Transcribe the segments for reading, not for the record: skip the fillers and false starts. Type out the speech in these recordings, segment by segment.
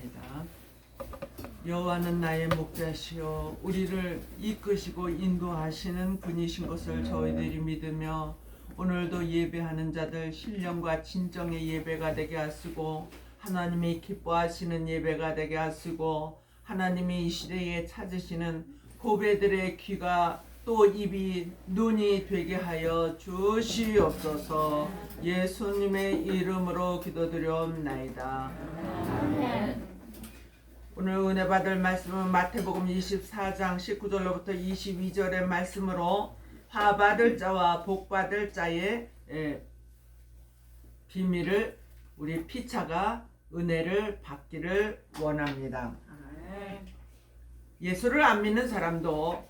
기도합니다. 여호와는 나의 목자시요 우리를 이끄시고 인도하시는 분이신 것을 저희들이 믿으며 오늘도 예배하는 자들 신령과 진정의 예배가 되게 하시고 하나님이 기뻐하시는 예배가 되게 하시고 하나님이 이 시대에 찾으시는 후배들의 귀가 또 입이 눈이 되게 하여 주시옵소서. 예수님의 이름으로 기도드려옵나이다. 오늘 은혜 받을 말씀은 마태복음 24장 19절로부터 22절의 말씀으로 화 받을 자와 복 받을 자의 비밀을 우리 피차가 은혜를 받기를 원합니다. 예수를 안 믿는 사람도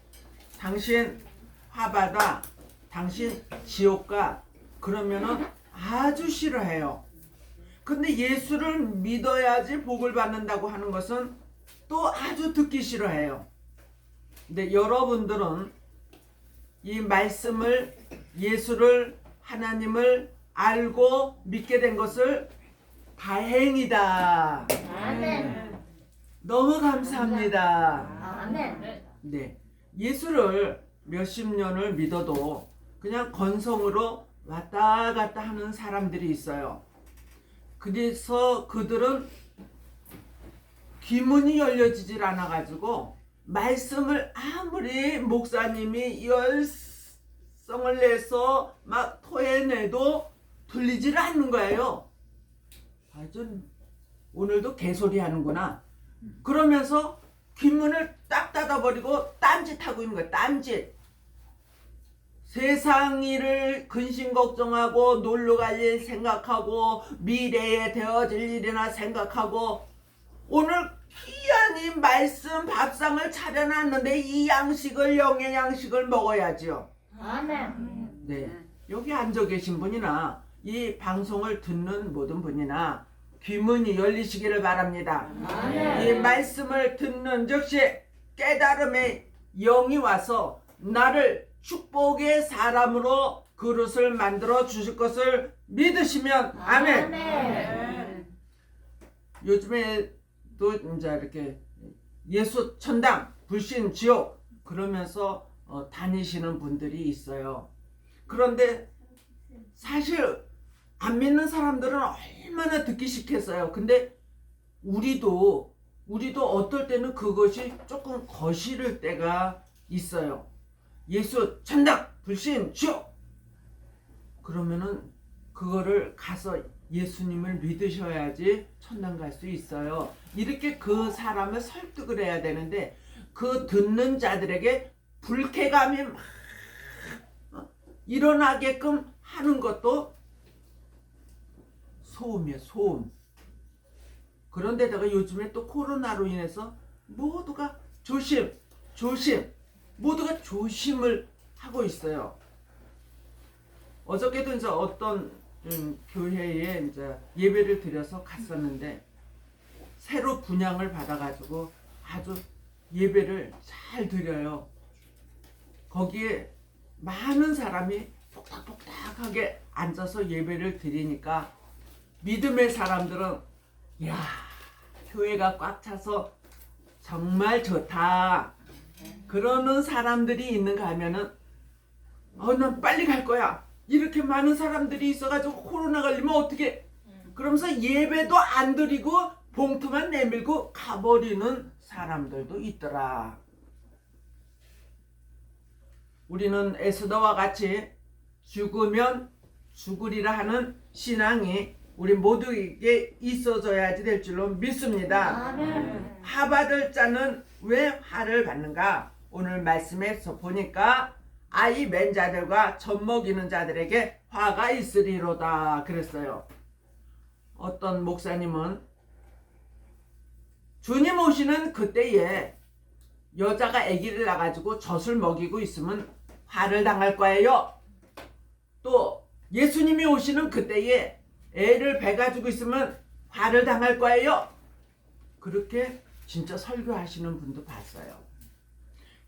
당신 화받아, 당신 지옥가 그러면은 아주 싫어해요. 근데 예수를 믿어야지 복을 받는다고 하는 것은 또 아주 듣기 싫어해요. 근데 여러분들은 이 말씀을 예수를 하나님을 알고 믿게 된 것을 다행이다. 아멘. 너무 감사합니다. 아멘. 네, 예수를 몇십 년을 믿어도 그냥 건성으로 왔다 갔다 하는 사람들이 있어요. 그래서 그들은 귀문이 열려지질 않아가지고 말씀을 아무리 목사님이 열성을 내서 막 토해내도 들리질 않는 거예요. 아주 오늘도 개소리 하는구나. 그러면서 귓문을 딱 닫아버리고 딴짓하고 있는 거야. 딴짓. 세상 일을 근심 걱정하고 놀러 갈 일 생각하고 미래에 되어질 일이나 생각하고 오늘 귀한 이 말씀 밥상을 차려놨는데 이 양식을 영의 양식을 먹어야죠. 아멘. 네, 여기 앉아 계신 분이나 이 방송을 듣는 모든 분이나 귀문이 열리시기를 바랍니다. 아멘. 이 말씀을 듣는 즉시 깨달음의 영이 와서 나를 축복의 사람으로 그릇을 만들어 주실 것을 믿으시면 아멘. 아멘. 요즘에도 이제 이렇게 예수 천당, 불신 지옥 그러면서 다니시는 분들이 있어요. 그런데 사실 안 믿는 사람들은 얼마나 듣기 싫겠어요. 근데 우리도 어떨 때는 그것이 조금 거시를 때가 있어요. 예수 천당, 불신 지옥 그러면은 그거를 가서 예수님을 믿으셔야지 천당 갈 수 있어요. 이렇게 그 사람을 설득을 해야 되는데 그 듣는 자들에게 불쾌감이 막 일어나게끔 하는 것도 소음이에요. 소음. 그런데다가 요즘에 또 코로나로 인해서 모두가 조심 모두가 조심을 하고 있어요. 어저께도 이제 어떤 교회에 이제 예배를 드려서 갔었는데 새로 분양을 받아가지고 아주 예배를 잘 드려요. 거기에 많은 사람이 폭닥폭닥하게 앉아서 예배를 드리니까 믿음의 사람들은 야 교회가 꽉 차서 정말 좋다 그러는 사람들이 있는가 하면은 난 빨리 갈 거야 이렇게 많은 사람들이 있어가지고 코로나 걸리면 어떻게 그러면서 예배도 안 드리고 봉투만 내밀고 가버리는 사람들도 있더라. 우리는 에스더와 같이 죽으면 죽으리라 하는 신앙이 우리 모두에게 있어져야지 될 줄로 믿습니다. 아멘. 화 받을 자는 왜 화를 받는가? 오늘 말씀에서 보니까 아이 맨 자들과 젖 먹이는 자들에게 화가 있으리로다 그랬어요. 어떤 목사님은 주님 오시는 그때에 여자가 아기를 낳아가지고 젖을 먹이고 있으면 화를 당할 거예요. 또 예수님이 오시는 그때에 애를 배 가지고 있으면 화를 당할 거예요. 그렇게 진짜 설교하시는 분도 봤어요.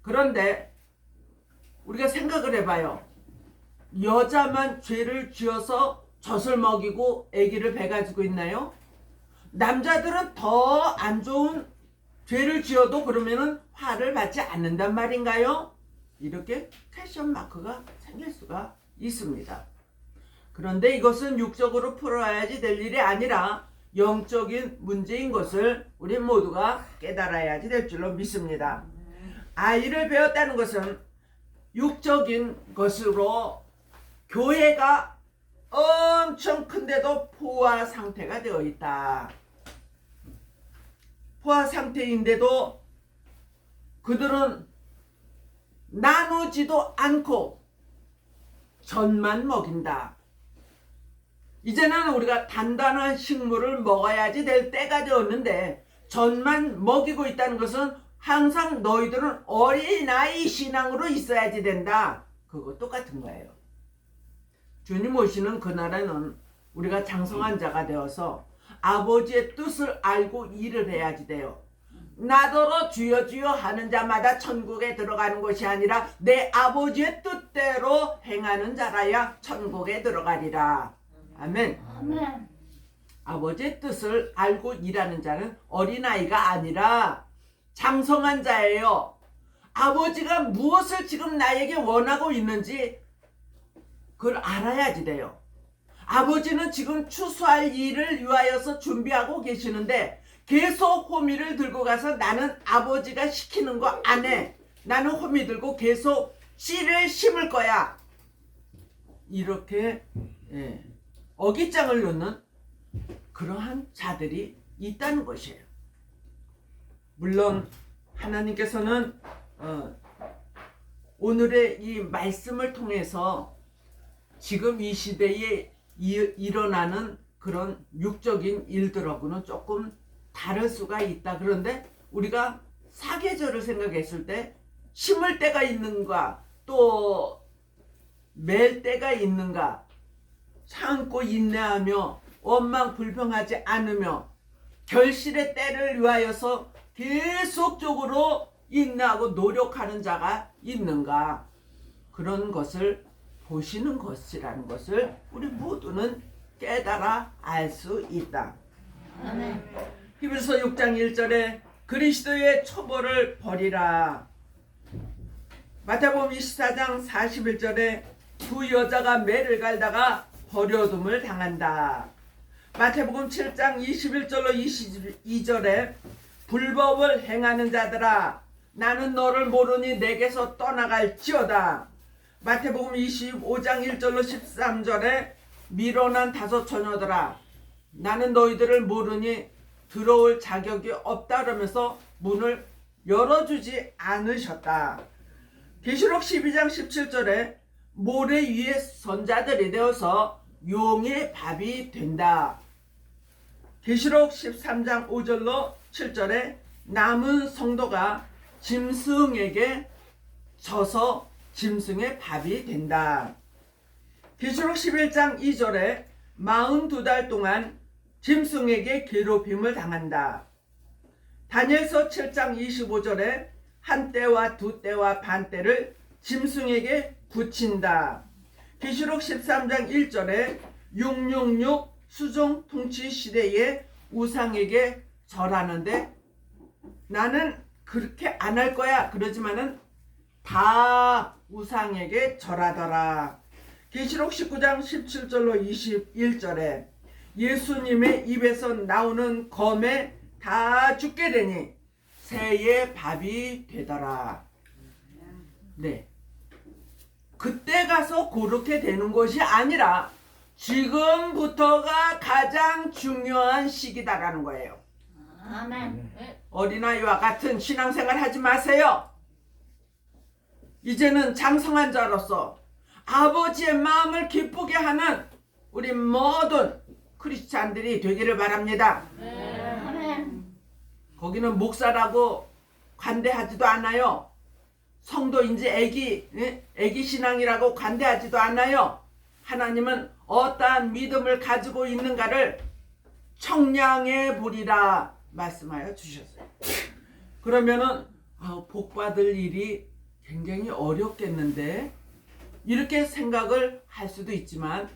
그런데 우리가 생각을 해봐요. 여자만 죄를 지어서 젖을 먹이고 아기를 배 가지고 있나요? 남자들은 더 안 좋은 죄를 지어도 그러면은 화를 받지 않는단 말인가요? 이렇게 퀘션 마크가 생길 수가 있습니다. 그런데 이것은 육적으로 풀어야지 될 일이 아니라 영적인 문제인 것을 우리 모두가 깨달아야지 될 줄로 믿습니다. 아이를 배웠다는 것은 육적인 것으로 교회가 엄청 큰데도 포화 상태가 되어 있다. 포화 상태인데도 그들은 나누지도 않고 전만 먹인다. 이제는 우리가 단단한 식물을 먹어야지 될 때가 되었는데 전만 먹이고 있다는 것은 항상 너희들은 어린아이 신앙으로 있어야지 된다. 그거 똑같은 거예요. 주님 오시는 그날에는 우리가 장성한 자가 되어서 아버지의 뜻을 알고 일을 해야지 돼요. 나더러 주여 주여 하는 자마다 천국에 들어가는 것이 아니라 내 아버지의 뜻대로 행하는 자라야 천국에 들어가리라. 아멘. 아멘. 아버지의 뜻을 알고 일하는 자는 어린아이가 아니라 장성한 자예요. 아버지가 무엇을 지금 나에게 원하고 있는지 그걸 알아야지 돼요. 아버지는 지금 추수할 일을 위하여서 준비하고 계시는데 계속 호미를 들고 가서 나는 아버지가 시키는 거 안 해. 나는 호미 들고 계속 씨를 심을 거야. 이렇게 어깃장을 놓는 그러한 자들이 있다는 것이에요. 물론 하나님께서는 오늘의 이 말씀을 통해서 지금 이 시대에 일어나는 그런 육적인 일들하고는 조금 다를 수가 있다. 그런데 우리가 사계절을 생각했을 때 심을 때가 있는가 또 맬 때가 있는가 참고 인내하며 원망 불평하지 않으며 결실의 때를 위하여서 계속적으로 인내하고 노력하는 자가 있는가 그런 것을 보시는 것이라는 것을 우리 모두는 깨달아 알 수 있다. 아멘. 히브리서 6장 1절에 그리스도의 초보를 버리라. 마태복음 24장 41절에 두 여자가 매를 갈다가 버려둠을 당한다. 마태복음 7장 21절로 22절에 불법을 행하는 자들아 나는 너를 모르니 내게서 떠나갈지어다. 마태복음 25장 1절로 13절에 미련한 다섯 처녀들아 나는 너희들을 모르니 들어올 자격이 없다 그러면서 문을 열어주지 않으셨다. 계시록 12장 17절에 모래 위에 선자들이 되어서 용의 밥이 된다. 계시록 13장 5절로 7절에 남은 성도가 짐승에게 져서 짐승의 밥이 된다. 계시록 11장 2절에 42달 동안 짐승에게 괴롭힘을 당한다. 다니엘서 7장 25절에 한 때와 두 때와 반 때를 짐승에게 붙인다. 계시록 13장 1절에 666 수종 통치 시대에 우상에게 절하는데 나는 그렇게 안 할 거야. 그러지만은 다 우상에게 절하더라. 계시록 19장 17절로 21절에 예수님의 입에서 나오는 검에 다 죽게 되니 새의 밥이 되더라. 네. 그때 가서 그렇게 되는 것이 아니라 지금부터가 가장 중요한 시기다라는 거예요. 아멘. 어린아이와 같은 신앙생활 하지 마세요. 이제는 장성한 자로서 아버지의 마음을 기쁘게 하는 우리 모든 크리스찬들이 되기를 바랍니다. 아멘. 거기는 목사라고 관대하지도 않아요. 성도인지 애기 신앙이라고 관대하지도 않아요. 하나님은 어떠한 믿음을 가지고 있는가를 청량해 보리라 말씀하여 주셨어요. 그러면은 복받을 일이 굉장히 어렵겠는데 이렇게 생각을 할 수도 있지만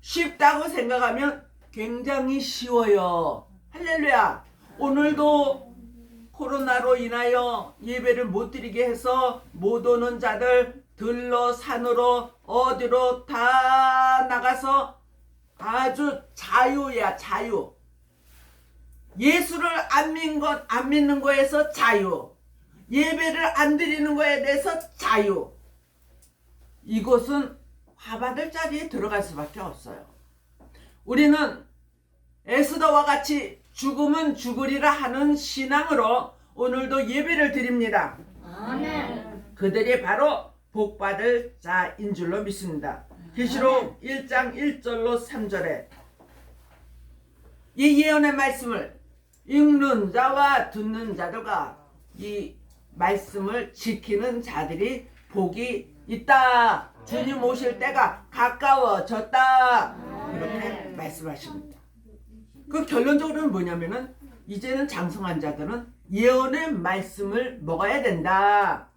쉽다고 생각하면 굉장히 쉬워요. 할렐루야. 오늘도 코로나로 인하여 예배를 못 드리게 해서 못 오는 자들 들러 산으로 어디로 다 나가서 아주 자유야, 자유. 예수를 안 믿는 거에서 자유. 예배를 안 드리는 거에 대해서 자유. 이곳은 화받을 자리에 들어갈 수밖에 없어요. 우리는 에스더와 같이 죽으면 죽으리라 하는 신앙으로 오늘도 예배를 드립니다. 아멘. 그들이 바로 복받을 자인 줄로 믿습니다. 계시록 1장 1절로 3절에 이 예언의 말씀을 읽는 자와 듣는 자들과 이 말씀을 지키는 자들이 복이 있다. 주님 오실 때가 가까워졌다. 이렇게 말씀하십니다. 그 결론적으로는 뭐냐면은 이제는 장성한 자들은 예언의 말씀을 먹어야 된다.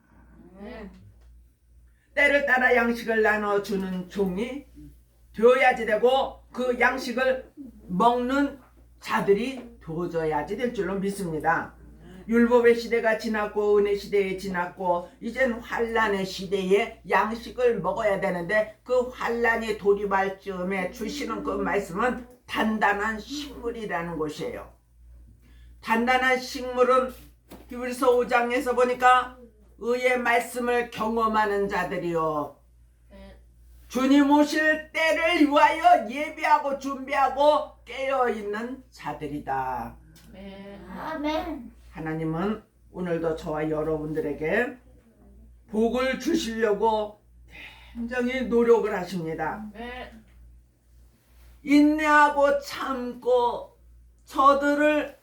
때를 따라 양식을 나눠주는 종이 되어야지 되고 그 양식을 먹는 자들이 되어져야지 될 줄로 믿습니다. 율법의 시대가 지났고 은혜 시대에 지났고 이젠 환란의 시대에 양식을 먹어야 되는데 그 환란이 돌입할 즈음에 주시는 그 말씀은 단단한 식물이라는 것이에요. 단단한 식물은 히브리서 5장에서 보니까 의의 말씀을 경험하는 자들이요 주님 오실 때를 위하여 예비하고 준비하고 깨어있는 자들이다. 아멘. 하나님은 오늘도 저와 여러분들에게 복을 주시려고 굉장히 노력을 하십니다. 인내하고 참고 저들을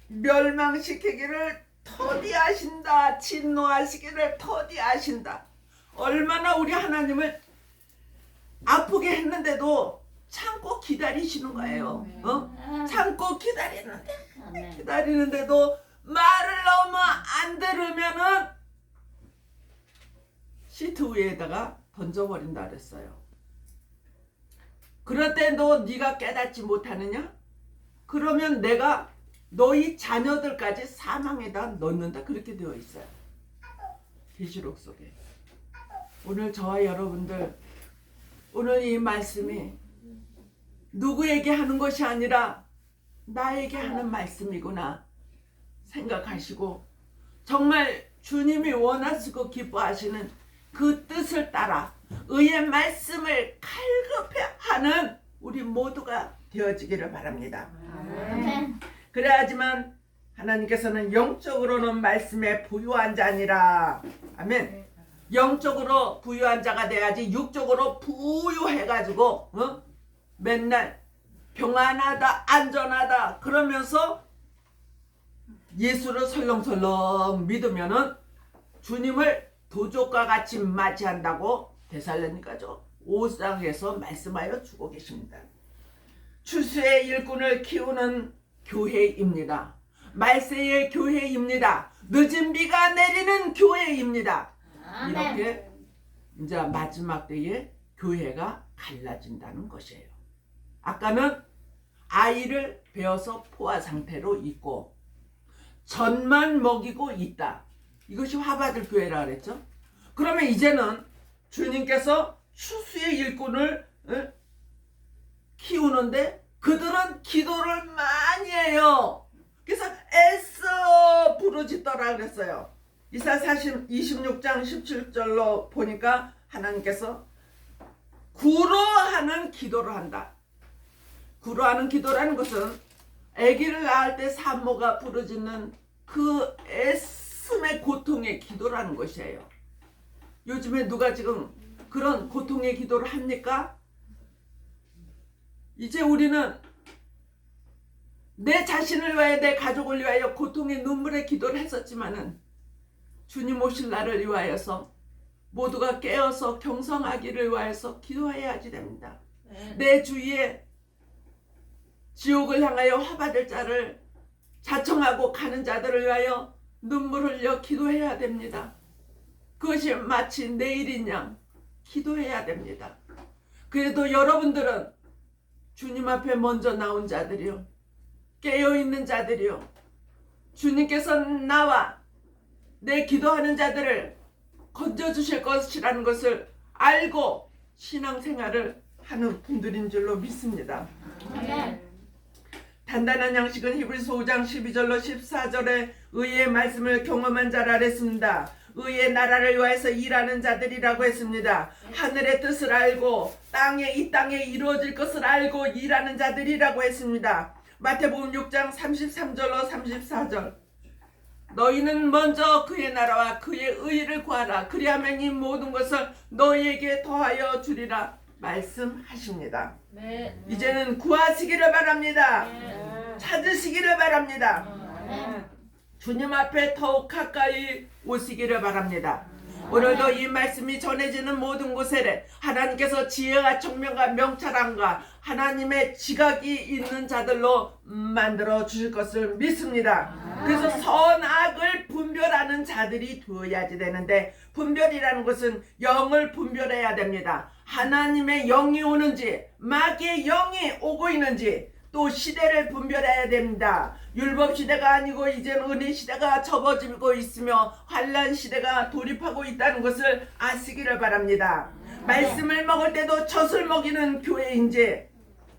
멸망시키기를 터디하신다. 진노하시기를 터디하신다. 얼마나 우리 하나님을 아프게 했는데도 참고 기다리시는 거예요. 참고 기다리는데도 말을 너무 안 들으면은 시트 위에다가 던져버린다 그랬어요. 그럴 때 너 네가 깨닫지 못하느냐? 그러면 내가 너희 자녀들까지 사망에다 넣는다. 그렇게 되어 있어요. 계시록 속에. 오늘 저와 여러분들 오늘 이 말씀이 누구에게 하는 것이 아니라 나에게 하는 말씀이구나 생각하시고 정말 주님이 원하시고 기뻐하시는 그 뜻을 따라 의의 말씀을 갈급해하는 우리 모두가 되어지기를 바랍니다. 아멘. 그래야지만 하나님께서는 영적으로는 말씀에 부유한 자니라. 아멘. 영적으로 부유한 자가 돼야지 육적으로 부유해가지고 맨날 평안하다 안전하다 그러면서 예수를 설렁설렁 믿으면은 주님을 도적과 같이 맞이한다고 데살로니가죠 5장에서 말씀하여 주고 계십니다. 추수의 일꾼을 키우는 교회입니다. 말세의 교회입니다. 늦은 비가 내리는 교회입니다. 아멘. 이렇게 이제 마지막 때에 교회가 갈라진다는 것이에요. 아까는 아이를 베어서 포화 상태로 있고 젖만 먹이고 있다. 이것이 화받을 교회라 그랬죠. 그러면 이제는 주님께서 추수의 일꾼을 키우는데 그들은 기도를 많이 해요. 그래서 애써 부르짖더라 그랬어요. 이사 26장 17절로 보니까 하나님께서 구로하는 기도를 한다. 구로하는 기도라는 것은 아기를 낳을 때 산모가 부르짖는 그 애씀의 고통의 기도라는 것이에요. 요즘에 누가 지금 그런 고통의 기도를 합니까? 이제 우리는 내 자신을 위하여 내 가족을 위하여 고통의 눈물의 기도를 했었지만은 주님 오실 날을 위하여서 모두가 깨어서 경성하기를 위하여서 기도해야지 됩니다. 내 주위에 지옥을 향하여 화받을 자를 자청하고 가는 자들을 위하여 눈물 흘려 기도해야 됩니다. 그것이 마치 내일인 양 기도해야 됩니다. 그래도 여러분들은 주님 앞에 먼저 나온 자들이요 깨어있는 자들이요 주님께서 나와 내 기도하는 자들을 건져주실 것이라는 것을 알고 신앙생활을 하는 분들인 줄로 믿습니다. 아멘. 단단한 양식은 히브리서 5장 12절로 14절에 의의 말씀을 경험한 자라 했습니다. 의의 나라를 위하여서 일하는 자들이라고 했습니다. 하늘의 뜻을 알고 이 땅에 이루어질 것을 알고 일하는 자들이라고 했습니다. 마태복음 6장 33절로 34절 너희는 먼저 그의 나라와 그의 의를 구하라. 그리하면 이 모든 것을 너희에게 더하여 주리라 말씀하십니다. 네. 이제는 구하시기를 바랍니다. 찾으시기를 바랍니다. 아멘. 주님 앞에 더욱 가까이 오시기를 바랍니다. 오늘도 이 말씀이 전해지는 모든 곳에 하나님께서 지혜와 청명과 명철함과 하나님의 지각이 있는 자들로 만들어 주실 것을 믿습니다. 그래서 선악을 분별하는 자들이 되어야지 되는데 분별이라는 것은 영을 분별해야 됩니다. 하나님의 영이 오는지 마귀의 영이 오고 있는지 또 시대를 분별해야 됩니다. 율법 시대가 아니고 이제는 은혜 시대가 접어들고 있으며 환난 시대가 돌입하고 있다는 것을 아시기를 바랍니다. 말씀을 먹을 때도 젖을 먹이는 교회인지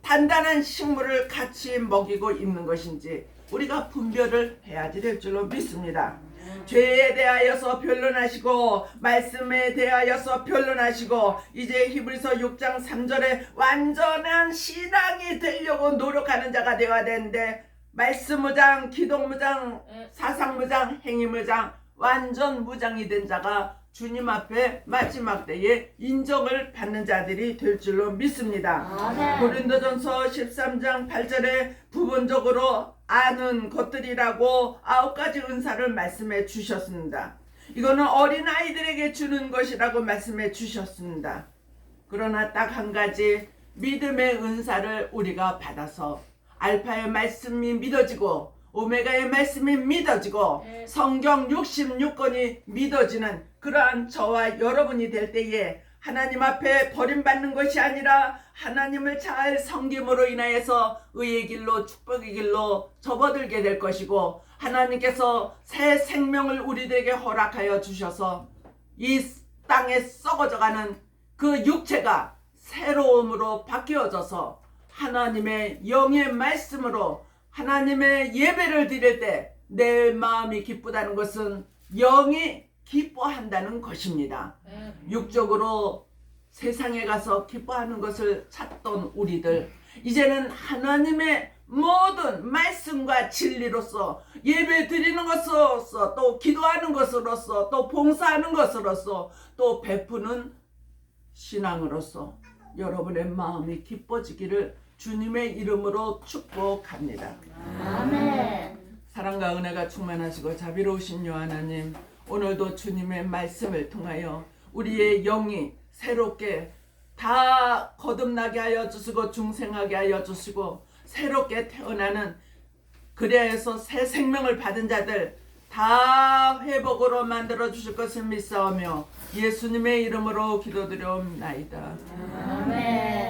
단단한 식물을 같이 먹이고 있는 것인지 우리가 분별을 해야지 될 줄로 믿습니다. 죄에 대하여서 변론하시고 말씀에 대하여서 변론하시고 이제 히브리서 6장 3절에 완전한 신앙이 되려고 노력하는 자가 되어야 되는데 말씀 무장, 기도 무장, 사상 무장, 행위 무장 완전 무장이 된 자가 주님 앞에 마지막 때에 인정을 받는 자들이 될 줄로 믿습니다. 아멘. 고린도전서 13장 8절에 부분적으로 아는 것들이라고 9가지 은사를 말씀해 주셨습니다. 이거는 어린아이들에게 주는 것이라고 말씀해 주셨습니다. 그러나 딱 한 가지 믿음의 은사를 우리가 받아서 알파의 말씀이 믿어지고 오메가의 말씀이 믿어지고 성경 66권이 믿어지는 그러한 저와 여러분이 될 때에 하나님 앞에 버림받는 것이 아니라 하나님을 잘 섬김으로 인하여서 의의 길로 축복의 길로 접어들게 될 것이고 하나님께서 새 생명을 우리들에게 허락하여 주셔서 이 땅에 썩어져가는 그 육체가 새로움으로 바뀌어져서 하나님의 영의 말씀으로 하나님의 예배를 드릴 때 내 마음이 기쁘다는 것은 영이 기뻐한다는 것입니다. 육적으로 세상에 가서 기뻐하는 것을 찾던 우리들 이제는 하나님의 모든 말씀과 진리로서 예배 드리는 것으로서 또 기도하는 것으로서 또 봉사하는 것으로서 또 베푸는 신앙으로서 여러분의 마음이 기뻐지기를 주님의 이름으로 축복합니다. 아멘. 사랑과 은혜가 충만하시고 자비로우신 여 하나님 오늘도 주님의 말씀을 통하여 우리의 영이 새롭게 다 거듭나게 하여 주시고 중생하게 하여 주시고 새롭게 태어나는 그래서 새 생명을 받은 자들 다 회복으로 만들어 주실 것을 믿사오며 예수님의 이름으로 기도드려옵나이다. 아멘.